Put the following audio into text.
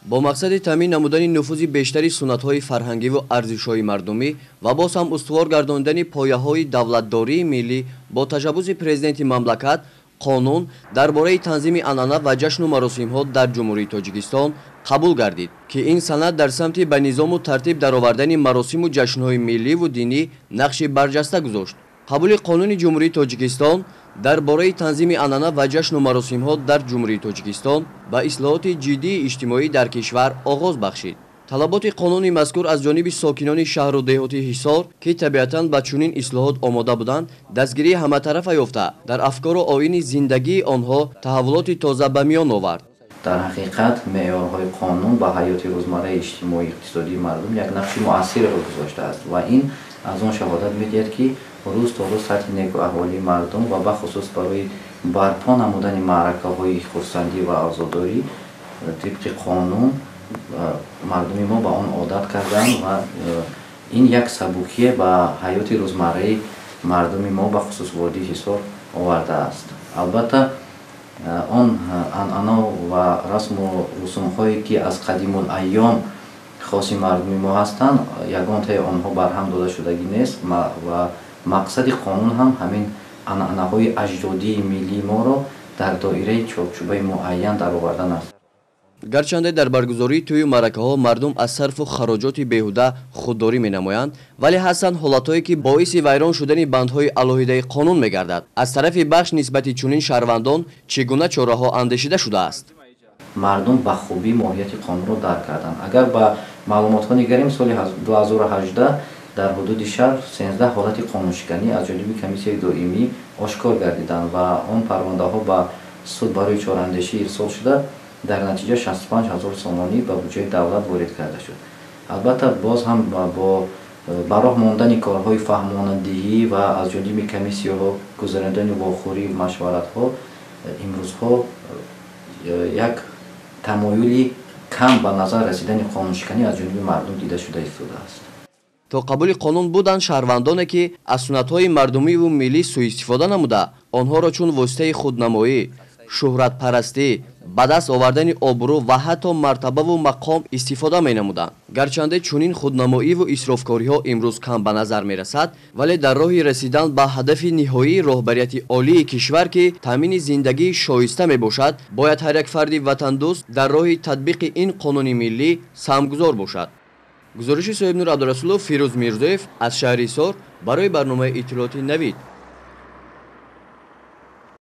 با مقصد تامین نمودن نفوذ بیشتری سنت‌های فرهنگی و ارزش‌های مردمی و باز هم استوار گرداندن پایه‌های دولتداری ملی با تجاوز پرزیدنت مملکت قانون درباره تنظیم عنعنه و جشن و مراسم‌ها در جمهوری تاجیکستان قبول گردید که این سند در سمت به نظام و ترتیب درآوردن مراسم و جشن‌های ملی و دینی نقش برجسته گذاشت. قبول قانون جمهوری تاجیکستان درباره تنظیم عنعنه و جشن و مراسم‌ها در جمهوری تاجیکستان با اصلاحات جدی اجتماعی در کشور آغاز بخشید. طلبات قانون مذکور از جانب ساکنان شهر و دهات حصار که طبیعتاً با چنین اصلاحات آماده بودند دستگیری همه طرفه یافته در افکار و آیین زندگی آنها تحولات تازه به میان آورد. در حقیقت معیارهای قانون با حیات روزمره اجتماعی اقتصادی مردم یک نقش مؤثر گذاشته است و این از آن شهادت می‌دهد که روز تا روز سطح نیک و احوالی مردم و به خصوص برای برپا نمودن معرکه‌های خرسندی و آزاداری طبق قانون مردم ما به آن عادت کردند و این یک سبوکیه به حیات روزمره مردم ما به خصوص وادی حصار آورده است. البته آن عنعنه و رسم و رسوم‌هایی که از قدیم الایام خاص مردم ما هستند یگان تای آنها برهم داده شدگی نیست و مقصد قانون هم همین عنعنه‌های اجدادی ملی ما را در دایره چارچوبه معین درآوردن است. گرچنده در برگزاری توی معرکه‌ها مردم از صرف و خراجات بیهوده خودداری می‌نمایند ولی هستند حالت‌هایی که باعث ویران شدن بندهای علیحده قانون می‌گردد. از طرف بخش نسبت چنین شهروندان چگونه چاره‌ها اندیشیده شده است؟ مردم به خوبی ماهیت قانون را درک کردند. اگر با معلومات‌ها نگریم سال 2018 در حدود شهر 13 حالت قانونشکنی از جانب کمیسیون دائمی آشکار گردیدند و آن پرونده‌ها به سود برای چاراندیشی ارسال شده در نتیجه 65,000 سامانی به بودجه دولت وارد کرده شد. البته باز هم با براه ماندن کارهای فهماندهی و از جانب کمیسیون‌ها گزارندن واخوری مشورت‌ها امروزها یک تمایلی کم به نظر رسیدن قانونشکنی از جانب مردم دیده شده است. تا قبول قانون بودند شهروندانی که از سنت‌های مردمی و ملی سوء استفاده نموده آنها را چون واسطه خودنمایی، شهرت پرستی، به دست آوردن آبرو و حتی مرتبه و مقام استفاده می نمودند. گرچنده چنین خودنمایی و اسرافکاری ها امروز کم به نظر می رسد ولی در راه رسیدن به هدف نهایی راهبریت عالی کشور که تامین زندگی شایسته می باشد باید هر یک فرد وطن دوست در راه تطبیق این قانون ملی سهمگذار باشد. گزارش صاحب نور عبدالرسول فیروز میرزویف از شهر حصار برای برنامه اطلاعاتی نوید.